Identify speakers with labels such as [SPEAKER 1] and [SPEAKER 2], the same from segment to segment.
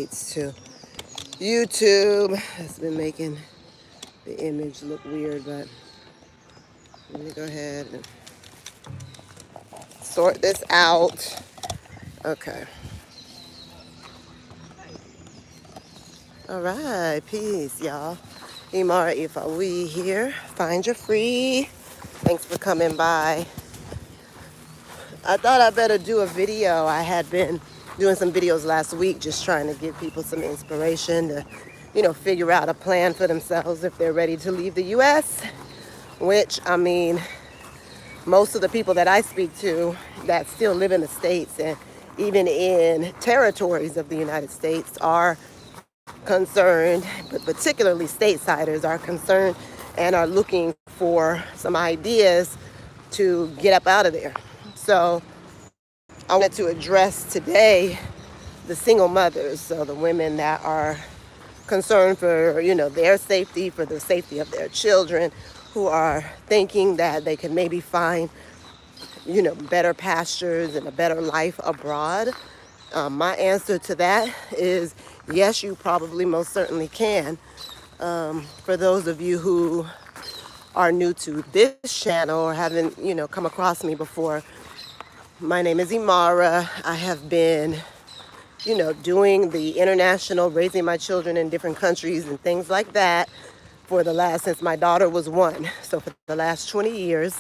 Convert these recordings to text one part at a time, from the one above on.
[SPEAKER 1] to YouTube. It's been making the image look weird, but let me go ahead and sort this out. Okay. All right, peace, y'all. Imara Ifawi here. Find your free. Thanks for coming by. I thought I better do a video. I had been doing some videos last week just trying to give people some inspiration to, figure out a plan for themselves if they're ready to leave the U.S., which, I mean, most of the people that I speak to that still live in the States and even in territories of the United States are concerned, but particularly stateside are concerned and are looking for some ideas to get up out of there. So I wanted to address today the single mothers, so the women that are concerned for, their safety, for the safety of their children, who are thinking that they can maybe find, better pastures and a better life abroad. My answer to that is yes, you probably most certainly can. For those of you who are new to this channel or haven't, come across me before, my name is Imara. I have been, doing the international, raising my children in different countries and things like that since my daughter was 1. So for the last 20 years.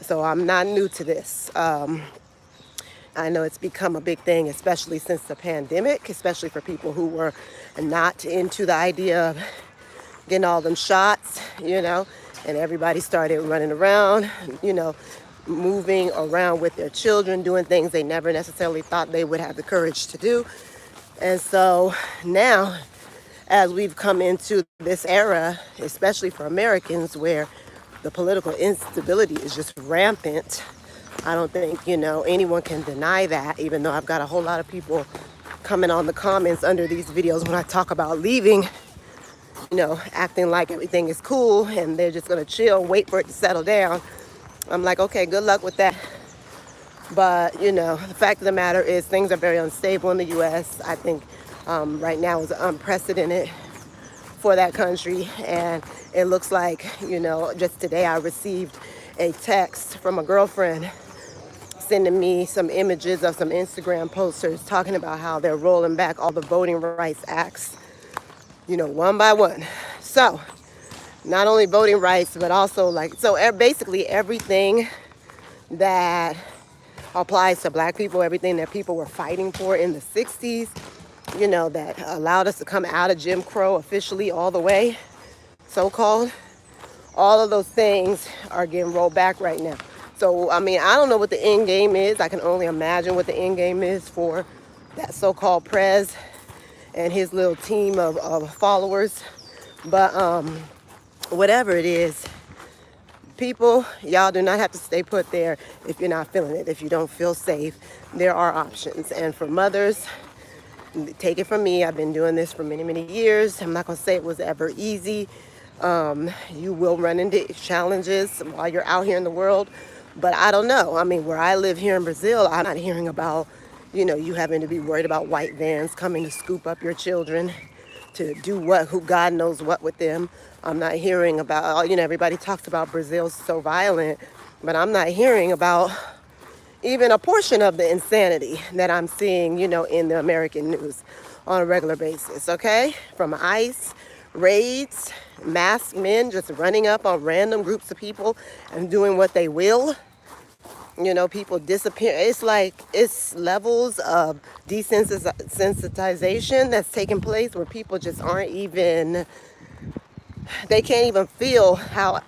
[SPEAKER 1] So I'm not new to this. I know it's become a big thing, especially since the pandemic, especially for people who were not into the idea of getting all them shots, and everybody started running around, moving around with their children, doing things they never necessarily thought they would have the courage to do. And so now, as we've come into this era, especially for Americans, where the political instability is just rampant, I don't think, anyone can deny that, even though I've got a whole lot of people coming on the comments under these videos when I talk about leaving, acting like everything is cool and they're just going to chill, wait for it to settle down. I'm like, okay, good luck with that. But, the fact of the matter is things are very unstable in the U.S. I think right now is unprecedented for that country. And it looks like, just today I received a text from a girlfriend sending me some images of some Instagram posters talking about how they're rolling back all the voting rights acts, one by one. So not only voting rights, but also basically everything that applies to black people, everything that people were fighting for in the 60s, that allowed us to come out of Jim Crow officially all the way, so-called. All of those things are getting rolled back right now. So, I mean, I don't know what the end game is. I can only imagine what the end game is for that so-called Prez and his little team of followers. But whatever it is, people, y'all do not have to stay put there if you're not feeling it, if you don't feel safe. There are options. And for mothers, take it from me, I've been doing this for many, many years. I'm not going to say it was ever easy. You will run into challenges while you're out here in the world. But I don't know. I mean, where I live here in Brazil, I'm not hearing about, you having to be worried about white vans coming to scoop up your children to do who God knows what with them. I'm not hearing about, everybody talks about Brazil's so violent, but I'm not hearing about even a portion of the insanity that I'm seeing, in the American news on a regular basis, okay? From ICE, raids, masked men just running up on random groups of people and doing what they will. People disappear. It's like it's levels of desensitization that's taking place where people just aren't even, they can't even feel how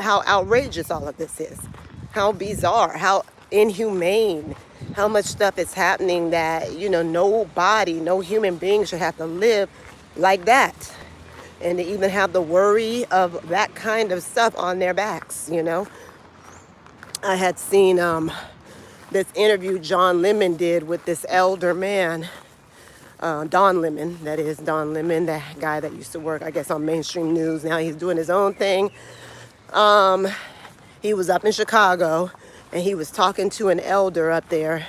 [SPEAKER 1] outrageous all of this is, how bizarre, how inhumane, how much stuff is happening that, no human being should have to live like that. And to even have the worry of that kind of stuff on their backs, I had seen this interview John Lemon did with this elder man, Don Lemon, that is Don Lemon, that guy that used to work, I guess, on mainstream news. Now he's doing his own thing. He was up in Chicago, and he was talking to an elder up there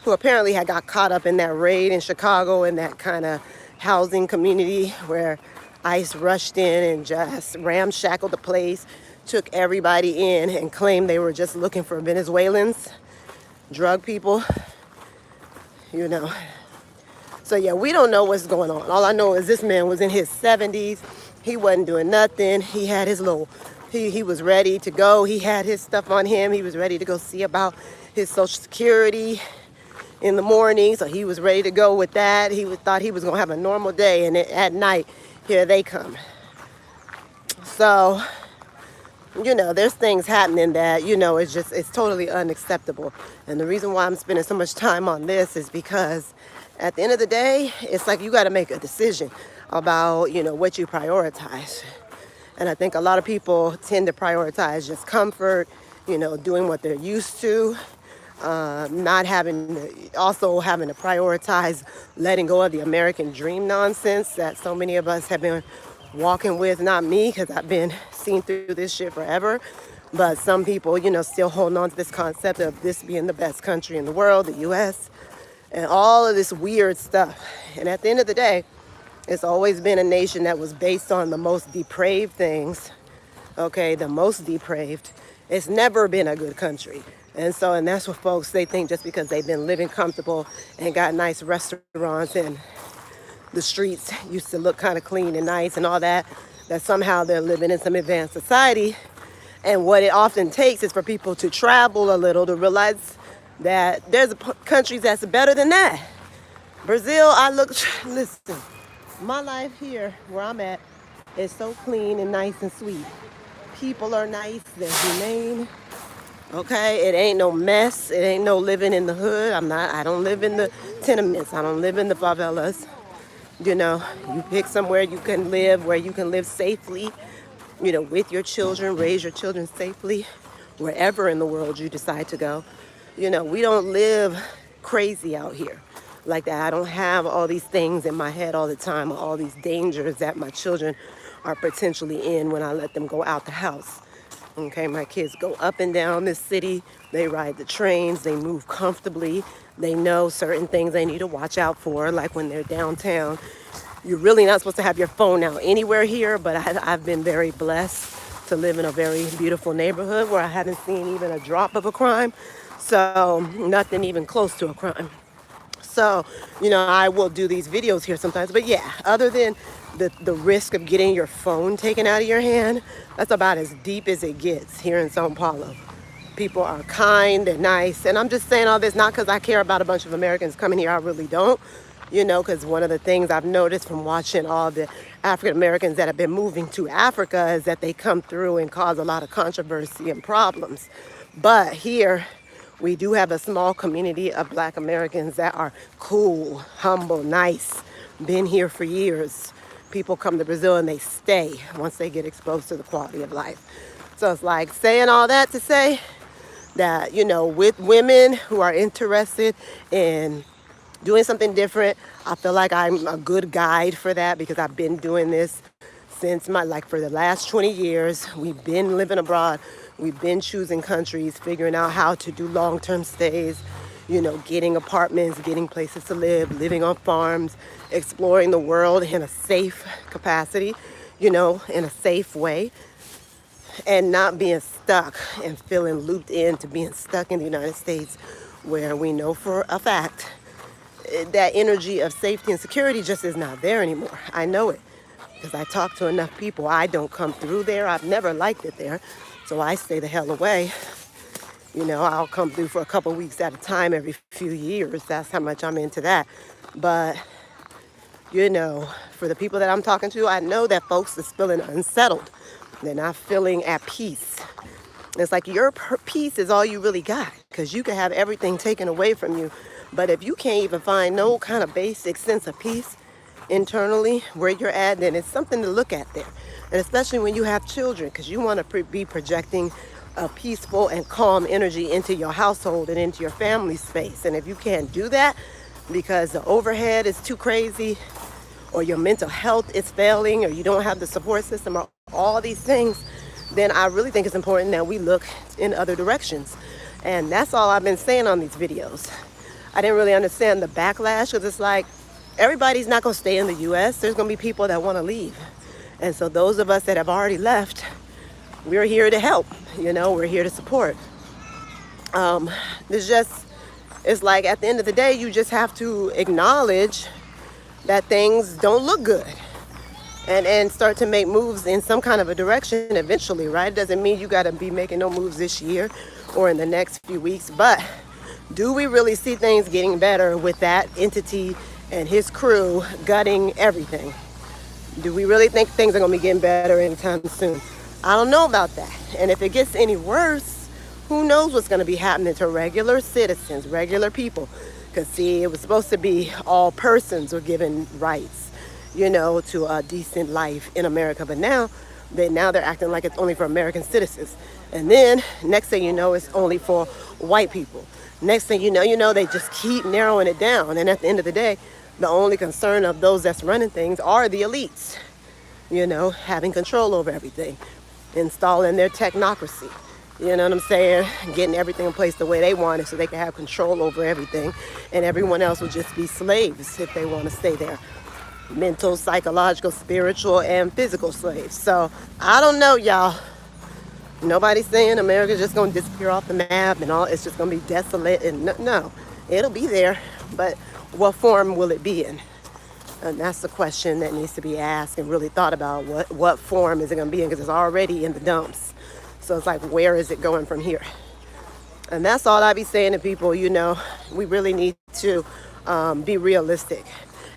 [SPEAKER 1] who apparently had got caught up in that raid in Chicago, in that kind of housing community where ICE rushed in and just ramshackled the place, took everybody in, and claimed they were just looking for Venezuelans, drug people, you know. So yeah, we don't know what's going on. All I know is this man was in his 70s. He wasn't doing nothing. He had his little, he was ready to go. He had his stuff on him. He was ready to go see about his Social Security in the morning. So he was ready to go with that. Thought he was gonna have a normal day, and at night, here they come. So, you know, there's things happening that, you know, it's totally unacceptable. And the reason why I'm spending so much time on this is because at the end of the day, it's like you got to make a decision about, you know, what you prioritize. And I think a lot of people tend to prioritize just comfort, you know, doing what they're used to, not having to prioritize letting go of the American dream nonsense that so many of us have been walking with. Not me, because I've been seen through this shit forever, but some people, you know, still holding on to this concept of this being the best country in the world, the US, and all of this weird stuff. And at the end of the day, it's always been a nation that was based on the most depraved things, okay, the most depraved. It's never been a good country. And that's what folks, they think just because they've been living comfortable and got nice restaurants and the streets used to look kind of clean and nice and all that, that somehow they're living in some advanced society. And what it often takes is for people to travel a little to realize that there's countries that's better than that. Brazil, listen, my life here where I'm at is so clean and nice and sweet. People are nice, they're humane, okay? It ain't no mess, it ain't no living in the hood. I don't live in the tenements, I don't live in the favelas. You know, you pick somewhere you can live, where you can live safely, you know, with your children, raise your children safely, wherever in the world you decide to go. You know, we don't live crazy out here like that. I don't have all these things in my head all the time, all these dangers that my children are potentially in when I let them go out the house. Okay, my kids go up and down this city. They ride the trains. They move comfortably. They know certain things they need to watch out for, like when they're downtown. You're really not supposed to have your phone out anywhere here, but I've been very blessed to live in a very beautiful neighborhood where I haven't seen even a drop of a crime. So nothing even close to a crime. So, you know, I will do these videos here sometimes. But yeah, other than the risk of getting your phone taken out of your hand, that's about as deep as it gets here in Sao Paulo. People are kind, they're nice. And I'm just saying all this not because I care about a bunch of Americans coming here. I really don't. You know, because one of the things I've noticed from watching all the African Americans that have been moving to Africa is that they come through and cause a lot of controversy and problems. But here, we do have a small community of Black Americans that are cool, humble, nice, been here for years. People come to Brazil and they stay once they get exposed to the quality of life. So it's like saying all that to say that, you know, with women who are interested in doing something different, I feel like I'm a good guide for that because I've been doing this since for the last 20 years. We've been living abroad. We've been choosing countries, figuring out how to do long-term stays, you know, getting apartments, getting places to live, living on farms, exploring the world in a safe capacity, you know, in a safe way, and not being stuck and feeling looped into being stuck in the United States, where we know for a fact that energy of safety and security just is not there anymore. I know it because I talk to enough people. I don't come through there. I've never liked it there. So I stay the hell away. You know, I'll come through for a couple of weeks at a time every few years. That's how much I'm into that. But, you know, for the people that I'm talking to, I know that folks is feeling unsettled. They're not feeling at peace. It's like your peace is all you really got, because you can have everything taken away from you. But if you can't even find no kind of basic sense of peace internally where you're at, then it's something to look at there. And especially when you have children, because you want to be projecting a peaceful and calm energy into your household and into your family space. And if you can't do that because the overhead is too crazy, or your mental health is failing, or you don't have the support system, or all these things, then I really think it's important that we look in other directions. And that's all I've been saying on these videos. I didn't really understand the backlash, because it's like everybody's not going to stay in the U.S. There's going to be people that want to leave. And so those of us that have already left, we're here to help. We're here to support. It's like at the end of the day, you just have to acknowledge that things don't look good, and start to make moves in some kind of a direction eventually, right? It doesn't mean you got to be making no moves this year or in the next few weeks, but do we really see things getting better with that entity and his crew gutting everything? Do we really think things are going to be getting better anytime soon? I don't know about that. And if it gets any worse, who knows what's going to be happening to regular citizens, regular people? Because, see, it was supposed to be all persons were given rights, to a decent life in America. But now they're acting like it's only for American citizens. And then next thing you know, it's only for white people. Next thing you know, they just keep narrowing it down. And at the end of the day, the only concern of those that's running things are the elites, having control over everything, installing their technocracy. You know what I'm saying? Getting everything in place the way they want it so they can have control over everything. And everyone else will just be slaves if they want to stay there. Mental, psychological, spiritual, and physical slaves. So, I don't know, y'all. Nobody's saying America's just going to disappear off the map and all. It's just going to be desolate. And no, it'll be there. But what form will it be in? And that's the question that needs to be asked and really thought about. What form is it going to be in? Because it's already in the dumps. So it's like, where is it going from here? And that's all I be saying to people, we really need to be realistic.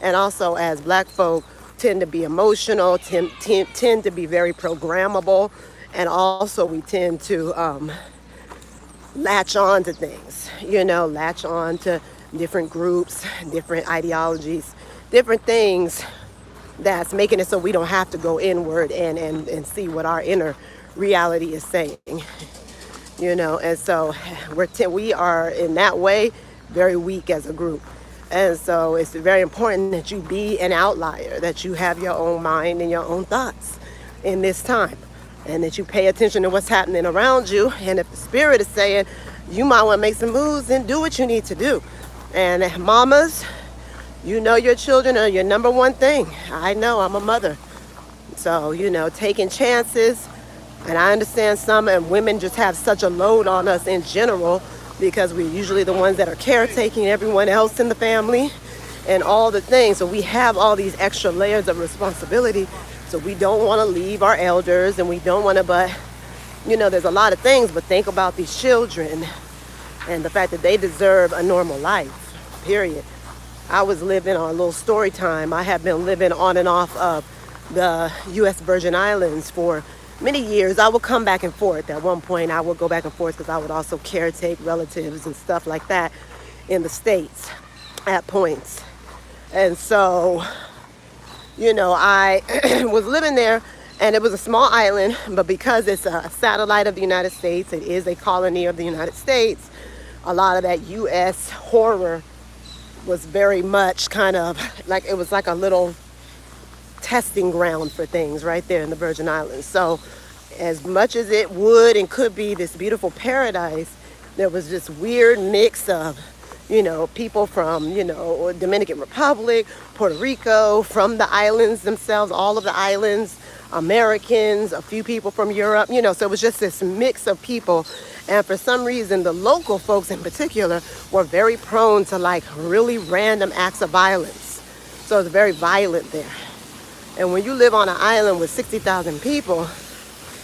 [SPEAKER 1] And also, as black folk tend to be emotional, tend to be very programmable. And also we tend to latch on to things, latch on to different groups, different ideologies, different things that's making it so we don't have to go inward and see what our inner reality is saying, and so we are in that way very weak as a group. And so it's very important that you be an outlier, that you have your own mind and your own thoughts in this time, and that you pay attention to what's happening around you. And if the spirit is saying you might want to make some moves, then do what you need to do. And mamas, your children are your number one thing. I know, I'm a mother. So, taking chances. And I understand some and women just have such a load on us in general, because we're usually the ones that are caretaking everyone else in the family and all the things. So we have all these extra layers of responsibility. So we don't want to leave our elders, and we don't want to, but, there's a lot of things. But think about these children and the fact that they deserve a normal life, period. I was living on a little story time. I have been living on and off of the U.S. Virgin Islands for many years. I would come back and forth. At one point, I would go back and forth because I would also caretake relatives and stuff like that in the States at points. And so, I was living there, and it was a small island, but because it's a satellite of the United States, it is a colony of the United States, a lot of that U.S. horror was very much kind of like, it was like a little testing ground for things right there in the Virgin Islands. So as much as it would and could be this beautiful paradise, there was this weird mix of, people from, Dominican Republic, Puerto Rico, from the islands themselves, all of the islands, Americans, a few people from Europe, so it was just this mix of people. And for some reason, the local folks in particular were very prone to like really random acts of violence. So it's very violent there. And when you live on an island with 60,000 people,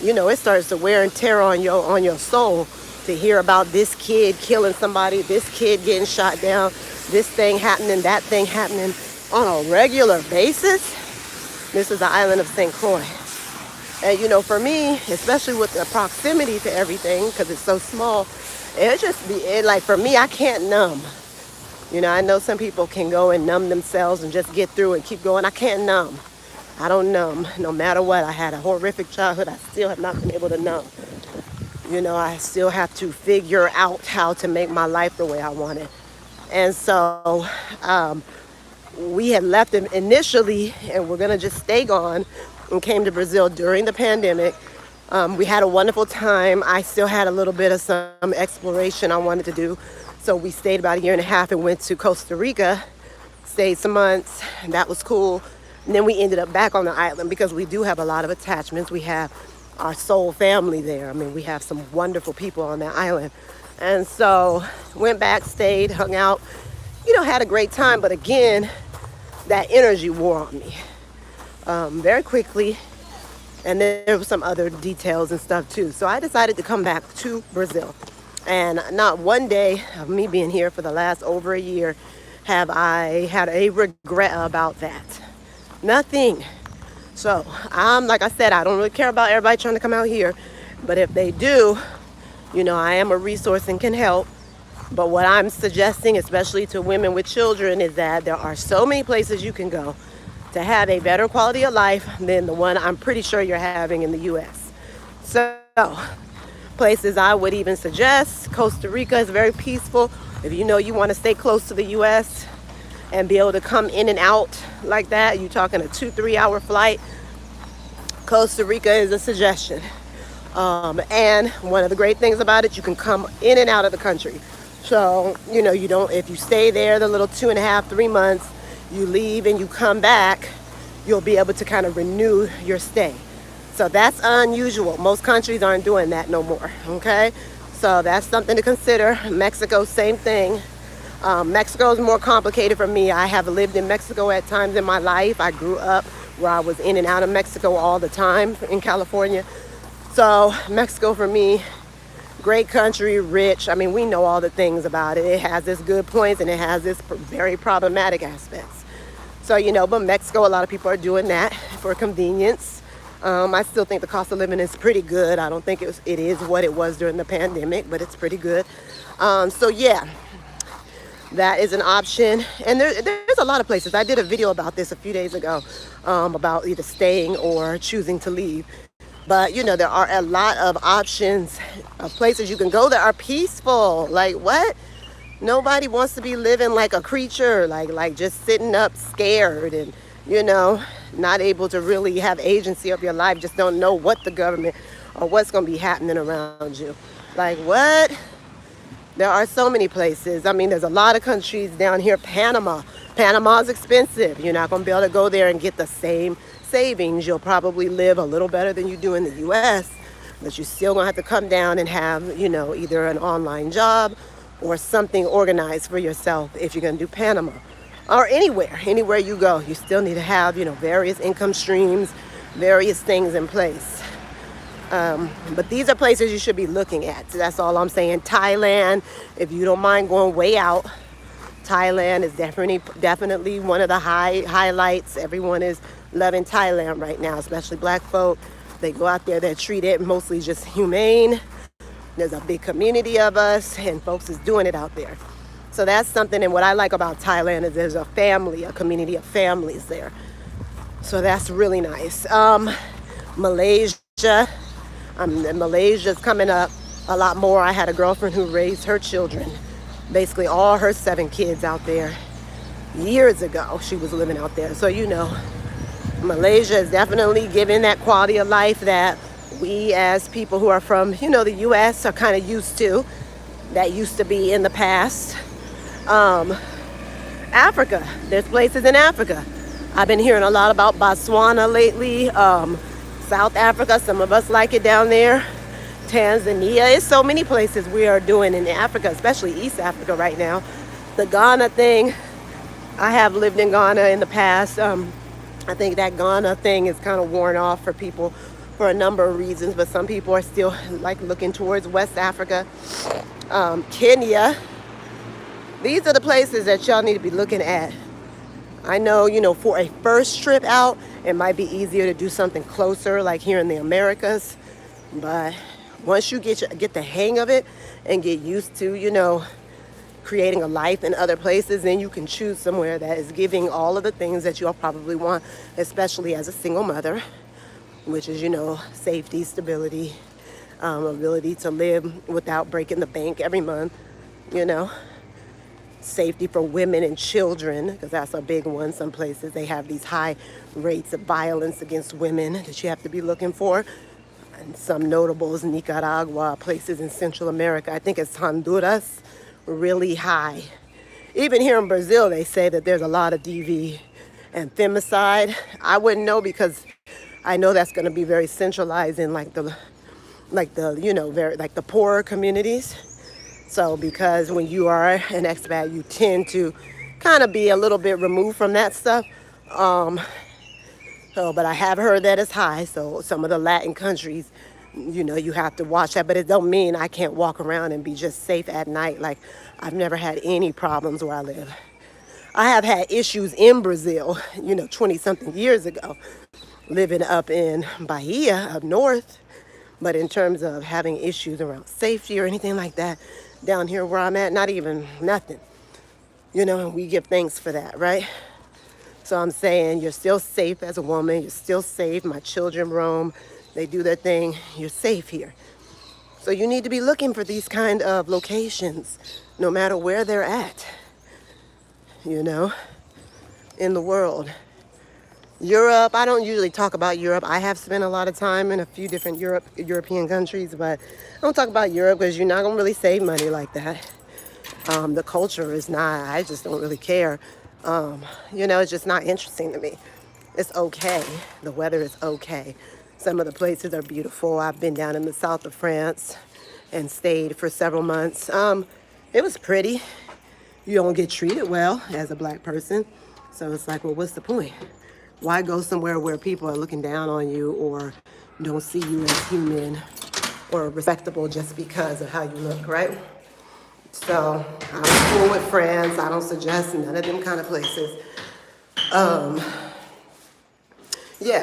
[SPEAKER 1] it starts to wear and tear on your soul to hear about this kid killing somebody, this kid getting shot down, this thing happening, that thing happening on a regular basis. This is the island of St. Croix. And, for me, especially with the proximity to everything, because it's so small, for me, I can't numb. I know some people can go and numb themselves and just get through and keep going. I can't numb. I don't numb. No matter what, I had a horrific childhood. I still have not been able to numb. I still have to figure out how to make my life the way I want it. And so we had left initially, and we're going to just stay gone, and came to Brazil during the pandemic We had a wonderful time. I still had a little bit of some exploration I wanted to do. So we stayed about a year and a half and went to Costa Rica, stayed some months, and that was cool. And then we ended up back on the island because we do have a lot of attachments. We have our soul family there. I mean, we have some wonderful people on that island. And so went back, stayed, hung out, had a great time. But again, that energy wore on me very quickly. And then there were some other details and stuff too. So I decided to come back to Brazil. And not one day of me being here for the last over a year have I had a regret about that. Nothing. So like I said, I don't really care about everybody trying to come out here. But if they do, I am a resource and can help. But what I'm suggesting, especially to women with children, is that there are so many places you can go to have a better quality of life than the one I'm pretty sure you're having in the U.S. So, places I would even suggest, Costa Rica is very peaceful. If you want to stay close to the U.S. and be able to come in and out like that, you're talking a 2-3 hour flight, Costa Rica is a suggestion. And one of the great things about it, you can come in and out of the country. So, you don't, if you stay there the little 2.5-3 months, you leave and you come back, you'll be able to kind of renew your stay. So that's unusual. Most countries aren't doing that no more, okay? So that's something to consider. Mexico, same thing. Mexico is more complicated for me. I have lived in Mexico at times in my life. I grew up where I was in and out of Mexico all the time in California. So Mexico for me, great country, rich. I mean, we know all the things about it. It has its good points and it has its very problematic aspects. So, but Mexico, a lot of people are doing that for convenience. I still think the cost of living is pretty good. I don't think it is what it was during the pandemic, but it's pretty good. So yeah, that is an option. And there's a lot of places. I did a video about this a few days ago about either staying or choosing to leave. But, there are a lot of options of places you can go that are peaceful. Like what? Nobody wants to be living like a creature, like just sitting up scared and, not able to really have agency of your life. Just don't know what the government or what's going to be happening around you. Like what? There are so many places. I mean, there's a lot of countries down here. Panama's expensive. You're not going to be able to go there and get the same savings. You'll probably live a little better than you do in the U.S., but you're still going to have to come down and have, either an online job or something organized for yourself if you're going to do Panama. Or anywhere you go, you still need to have, various income streams, various things in place. But these are places you should be looking at. So that's all I'm saying. Thailand, if you don't mind going way out, Thailand is definitely one of the highlights. Everyone is loving Thailand right now, especially black folk. They go out there, they're treated mostly just humane. There's a big community of us and folks is doing it out there. So that's something. And what I like about Thailand is there's a community of families there. So that's really nice. Malaysia's coming up a lot more. I had a girlfriend who raised her children, basically all her 7 kids out there years ago. She was living out there. So, Malaysia is definitely giving that quality of life that we as people who are from, the U.S. are kind of used to. That used to be in the past. Africa, there's places in Africa. I've been hearing a lot about Botswana lately. South Africa, some of us like it down there. Tanzania, it's so many places we are doing in Africa, especially East Africa right now. The Ghana thing, I have lived in Ghana in the past. I think that Ghana thing is kind of worn off for people for a number of reasons, but some people are still looking towards West Africa. Kenya, these are the places that y'all need to be looking at. I know, for a first trip out, it might be easier to do something closer, like here in the Americas. But once you get the hang of it and get used to, creating a life in other places, then you can choose somewhere that is giving all of the things that you'll probably want, especially as a single mother, which is, safety, stability, ability to live without breaking the bank every month, safety for women and children, because that's a big one. Some places they have these high rates of violence against women that you have to be looking for. And some notables, Nicaragua, places in Central America. I think it's Honduras, really high. Even here in Brazil, they say that there's a lot of DV and femicide. I wouldn't know because I know that's going to be very centralized in very like the poorer communities. So because when you are an expat, you tend to kind of be a little bit removed from that stuff. But I have heard that it's high. So some of the Latin countries, you have to watch that. But it don't mean I can't walk around and be just safe at night. Like, I've never had any problems where I live. I have had issues in Brazil, 20-something years ago, living up in Bahia, up north. But in terms of having issues around safety or anything like that, down here where I'm at, not even nothing. And we give thanks for that, right? So I'm saying you're still safe as a woman. You're still safe. My children roam. They do their thing. You're safe here. So you need to be looking for these kind of locations, no matter where they're at, in the world. Europe, I don't usually talk about Europe. I have spent a lot of time in a few different European countries, but I don't talk about Europe because you're not going to really save money like that. The culture is not, I just don't really care. It's just not interesting to me. It's okay. The weather is okay. Some of the places are beautiful. I've been down in the south of France and stayed for several months. It was pretty. You don't get treated well as a black person. So it's like, well, what's the point? Why go somewhere where people are looking down on you or don't see you as human or respectable just because of how you look, right? So I'm cool with France. I don't suggest none of them kind of places.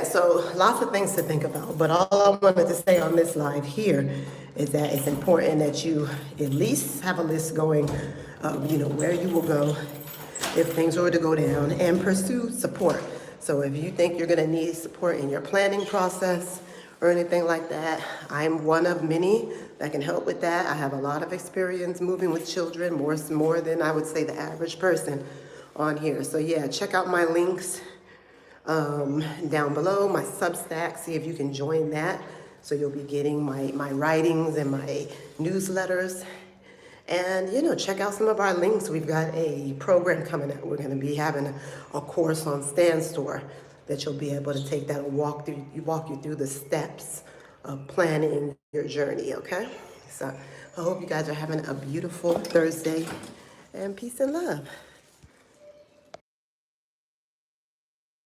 [SPEAKER 1] So lots of things to think about. But all I wanted to say on this live here is that it's important that you at least have a list going of, where you will go if things were to go down, and pursue support. So if you think you're going to need support in your planning process or anything like that, I'm one of many that can help with that. I have a lot of experience moving with children, more than I would say the average person on here. So yeah, check out my links down below, my Substack. See if you can join that. So you'll be getting my writings and my newsletters. And, check out some of our links. We've got a program coming up. We're going to be having a course on Stand Store that you'll be able to take that and walk you through the steps of planning your journey, okay? So I hope you guys are having a beautiful Thursday, and peace and love.